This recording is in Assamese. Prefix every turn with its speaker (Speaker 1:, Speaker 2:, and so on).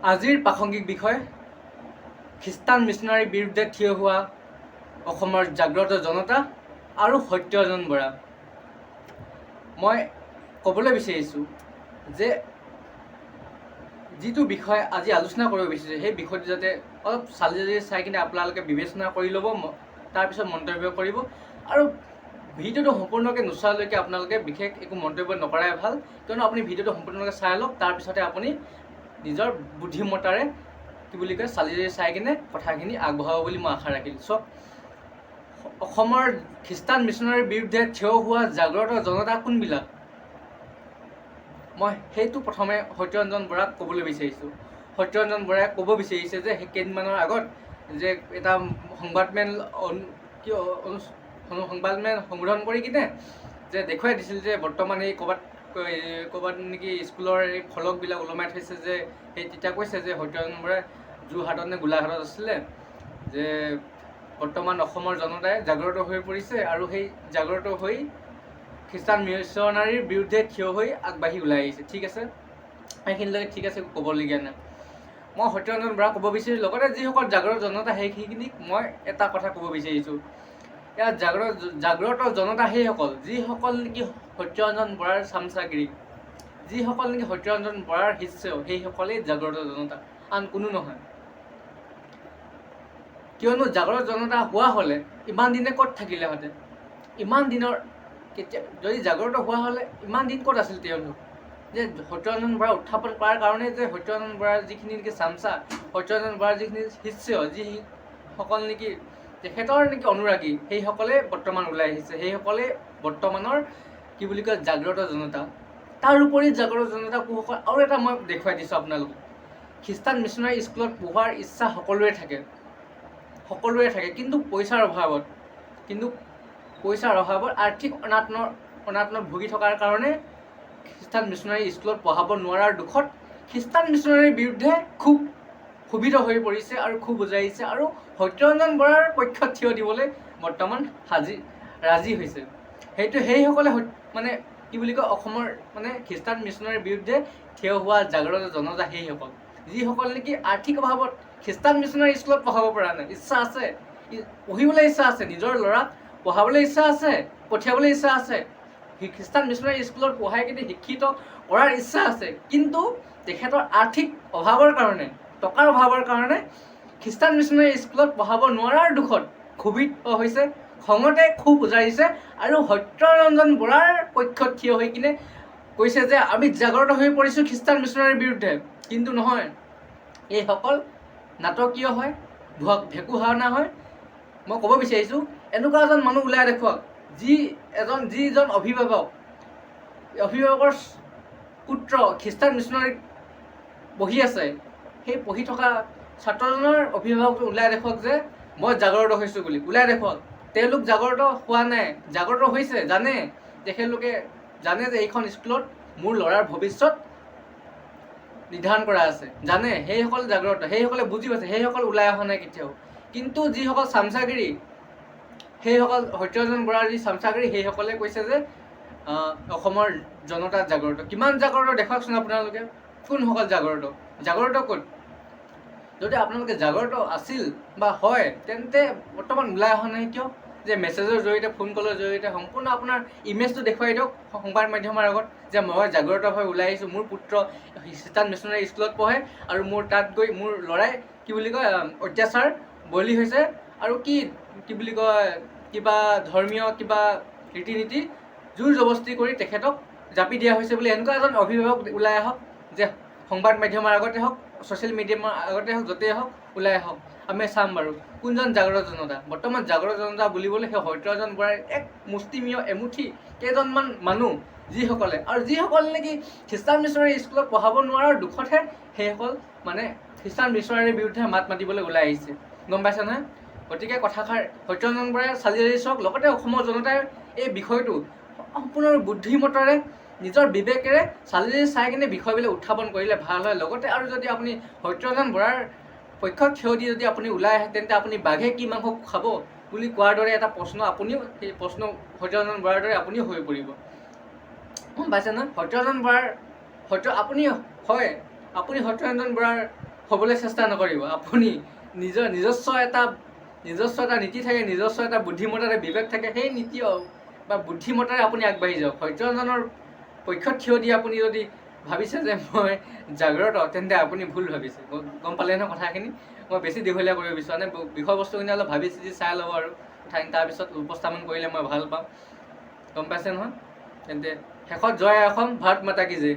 Speaker 1: আজিৰ প্ৰাসংগিক বিষয় খ্ৰীষ্টান মিছনাৰীৰ বিৰুদ্ধে থিয় হোৱা অসমৰ জাগ্ৰত জনতা আৰু সত্যৰঞ্জন বৰা। মই ক'বলৈ বিচাৰিছোঁ যে যিটো বিষয় আজি আলোচনা কৰিব বিচাৰিছোঁ সেই বিষয়টো যাতে অলপ চালি জাৰি চাই কিনে আপোনালোকে বিবেচনা কৰি ল'ব, তাৰপিছত মন্তব্য কৰিব। আৰু ভিডিঅ'টো সম্পূৰ্ণকৈ নোচোৱালৈকে আপোনালোকে বিশেষ একো মন্তব্য নকৰাই ভাল, কিয়নো আপুনি ভিডিঅ'টো সম্পূৰ্ণকৈ চাই লওক, তাৰপিছতে আপুনি নিজৰ বুদ্ধিমত্তাৰে চালি জাৰি চাই কিনে কথাখিনি আগবঢ়াব বুলি মই আশা ৰাখিলোঁ। চাওক, অসমৰ খ্ৰীষ্টান মিছনাৰীৰ বিৰুদ্ধে থিয় হোৱা জাগ্ৰত জনতা কোনবিলাক, মই সেইটো প্ৰথমে সত্যৰঞ্জন বৰাক ক'বলৈ বিচাৰিছোঁ। সত্যৰঞ্জন বৰাই ক'ব বিচাৰিছে যে সেই কেইদিনমানৰ আগত যে এটা সংবাদমেল সংবোধন কৰি কিনে যে দেখুৱাই দিছিল যে বৰ্তমান এই ক'ৰবাত নেকি স্কুলৰ এই ফলকবিলাক ওলমাই থৈছে, যে সেই তেতিয়া কৈছে যে সত্যৰঞ্জন বৰাই যোৰহাটত নে গোলাঘাটত আছিলে, যে বৰ্তমান অসমৰ জনতাই জাগ্ৰত হৈ পৰিছে আৰু সেই জাগ্ৰত হৈ খ্ৰীষ্টান মিছনাৰীৰ বিৰুদ্ধে থিয় হৈ আগবাঢ়ি ওলাই আহিছে। ঠিক আছে, সেইখিনিলৈকে ঠিক আছে, ক'বলগীয়া নাই। মই সত্যৰঞ্জন বৰাক ক'ব বিচাৰিছোঁ, লগতে যিসকল জাগ্ৰত জনতা সেইখিনিক মই এটা কথা ক'ব বিচাৰিছোঁ। ইয়াত জাগ্ৰত জনতা সেইসকল যিসকল নেকি সত্যৰঞ্জন বৰাৰ চামচাগিৰি, যিসকল নেকি সত্যৰঞ্জন বৰাৰ শিষ্য, সেইসকলেই জাগ্ৰত জনতা, আন কোনো নহয়। কিয়নো জাগ্ৰত জনতা হোৱা হ'লে ইমান দিনে ক'ত থাকিলেহেঁতেন? ইমান দিনৰ যদি জাগ্ৰত হোৱা হ'লে ইমান দিন ক'ত আছিল তেওঁলোক? যে সত্যৰঞ্জন বৰা উত্থাপন কৰাৰ কাৰণে যে সত্যৰঞ্জন বৰাৰ যিখিনি নেকি চামচা, সত্যৰঞ্জন বৰাৰ যিখিনি শিষ্য, যিসকল নেকি তেখেতৰ নেকি অনুৰাগী, সেইসকলে বৰ্তমান ওলাই আহিছে, সেইসকলে বৰ্তমানৰ জাগ্ৰত জনতা। তাৰ উপৰি জাগ্ৰত জনতা কোসকল, আৰু এটা মই দেখুৱাই দিছোঁ আপোনালোকক। খ্ৰীষ্টান মিছনাৰী স্কুলত পঢ়োৱাৰ ইচ্ছা সকলোৰে থাকে, কিন্তু পইচাৰ অভাৱত আৰ্থিক অনাটনত ভুগি থকাৰ কাৰণে খ্ৰীষ্টান মিছনাৰী স্কুলত পঢ়াব নোৱাৰাৰ দুখত খ্ৰীষ্টান মিছনাৰীৰ বিৰুদ্ধে খুব ক্ষোভিত হৈ পৰিছে আৰু খুব বুজাইছে, আৰু সত্যৰঞ্জন বৰাৰ পক্ষত থিয় দিবলৈ বৰ্তমান ৰাজি হৈছে। সেইসকলে অসমৰ খ্ৰীষ্টান মিছনাৰীৰ বিৰুদ্ধে থিয় হোৱা জাগ্ৰত জনতা সেইসকল যিসকল নেকি আৰ্থিক অভাৱত খ্ৰীষ্টান মিছনাৰী স্কুলত পঢ়াব পৰা নাই। ইচ্ছা আছে, পঢ়িবলৈ ইচ্ছা আছে, নিজৰ ল'ৰাক পঢ়াবলৈ ইচ্ছা আছে, পঠিয়াবলৈ ইচ্ছা আছে, খ্ৰীষ্টান মিছনাৰী স্কুলত পঢ়াই কিনে শিক্ষিত কৰাৰ ইচ্ছা আছে, কিন্তু তেখেতৰ আৰ্থিক অভাৱৰ কাৰণে, টকাৰ অভাৱৰ কাৰণে খ্ৰীষ্টান মিছনাৰী স্কুলত পঢ়াব নোৱাৰাৰ দুখত ক্ষোভিত হৈছে, খঙতে ক্ষোভ উজাৰিছে আৰু সত্যৰঞ্জন বৰাৰ পক্ষত থিয় হৈ কিনে কৈছে যে আমি জাগ্ৰত হৈ পৰিছোঁ খ্ৰীষ্টান মিছনাৰীৰ বিৰুদ্ধে। কিন্তু নহয়, এইসকল নাটকীয় হয়, ভেকু ভাওনা হয়। মই ক'ব বিচাৰিছোঁ, এনেকুৱা এজন মানুহ ওলাই দেখুৱাওক, যিজন অভিভাৱকৰ পুত্ৰ খ্ৰীষ্টান মিছনাৰীত পঢ়ি আছে, সেই পঢ়ি থকা ছাত্ৰজনৰ অভিভাৱক ওলাই দেখুৱাওক যে মই জাগ্ৰত হৈছোঁ বুলি, ওলাই দেখুৱাওক। তেওঁলোক জাগ্ৰত হোৱা নাই, জাগ্ৰত হৈছে, তেখেতলোকে জানে যে এইখন স্কুলত মোৰ ল'ৰাৰ ভৱিষ্যত নিৰ্ধাৰণ কৰা আছে, সেইসকল জাগ্ৰত, সেইসকলে বুজি পাইছে, সেইসকল ওলাই অহা নাই কেতিয়াও। কিন্তু যিসকল চামচাগিৰি, সেইসকল সত্যৰঞ্জন বৰাৰ যি চামচাগিৰি, সেইসকলে কৈছে যে অসমৰ জনতা জাগ্ৰত। কিমান জাগ্ৰত দেখুৱাওকচোন আপোনালোকে, কোনসকল জাগ্ৰত ক'ত? যদি আপোনালোকে জাগ্ৰত আছিল বা হয়, তেন্তে বৰ্তমান ওলাই অহা নাই কিয়? যে মেছেজৰ জৰিয়তে, ফোন কলৰ জৰিয়তে সম্পূৰ্ণ আপোনাৰ ইমেজটো দেখুৱাই দিয়ক সংবাদ মাধ্যমৰ আগত, যে মই জাগ্ৰত হৈ ওলাই আহিছোঁ, মোৰ পুত্ৰ খ্ৰীষ্টান মিছনাৰী স্কুলত পঢ়ে আৰু মোৰ তাত গৈ মোৰ ল'ৰাই অত্যাচাৰ বলি হৈছে, আৰু কিবা ধৰ্মীয় কিবা ৰীতি নীতি জোৰ জবস্তি কৰি তেখেতক জাপি দিয়া হৈছে বুলি এনেকুৱা এজন অভিভাৱক ওলাই আহক, যে সংবাদ মাধ্যমৰ আগতে হওক, ছ'চিয়েল মিডিয়াৰ আগতে হওক, য'তেই হওক, ওলাই আহক, আমি চাম বাৰু কোনজন জাগ্ৰত জনতা। বৰ্তমান জাগ্ৰত জনতা বুলিবলৈ সেই সত্যৰঞ্জন বৰাই এক মুষ্টিমীয় এমুঠি কেইজনমান মানুহ, যিসকলে নেকি খ্ৰীষ্টান মিছনাৰী স্কুলত পঢ়াব নোৱাৰাৰ দুখতহে সেইসকল খ্ৰীষ্টান মিছনাৰীৰ বিৰুদ্ধে মাত মাতিবলৈ ওলাই আহিছে। গম পাইছে নহয়? গতিকে কথাষাৰ সত্যৰঞ্জন বৰাই চালি জাৰি চাওক, লগতে অসমৰ জনতাই এই বিষয়টো সম্পূৰ্ণ বুদ্ধিমত্তাৰে, নিজৰ বিবেকেৰে চালি জাৰি চাই কিনে বিষয়বিলাক উত্থাপন কৰিলে ভাল হয়। লগতে আৰু যদি আপুনি সত্যৰঞ্জন বৰাৰ পক্ষত থিয় দি যদি আপুনি ওলাই আহে, তেন্তে আপুনি বাঘে কি মাংস খাব বুলি কোৱাৰ দৰে এটা প্ৰশ্ন সেই প্ৰশ্ন সত্যৰঞ্জন বৰাৰ দৰে আপুনিও হৈ পৰিব। গম পাইছে নহয়? আপুনি সত্যৰঞ্জন বৰাৰ হ'বলৈ চেষ্টা নকৰিব। আপুনি নিজস্ব এটা নীতি থাকে, নিজস্ব এটা বুদ্ধিমত্তাৰে বিবেক থাকে, সেই নীতি বা বুদ্ধিমত্তাৰে আপুনি আগবাঢ়ি যাওক। সত্যজনৰ পক্ষত থিয় দি আপুনি যদি ভাবিছে যে মই জাগ্ৰত, তেন্তে আপুনি ভুল ভাবিছে। গম পালে নহয় কথাখিনি? মই বেছি দীঘলীয়া কৰিব বিচৰা নাই, বিষয়বস্তুখিনি অলপ ভাবি চিতি চাই ল'ব আৰু কথাখিনি, তাৰপিছত উপস্থাপন কৰিলে মই ভাল পাম। গম পাইছে নহয়? তেন্তে শেষত জয় অসম, ভাৰত মাতা কি জয়।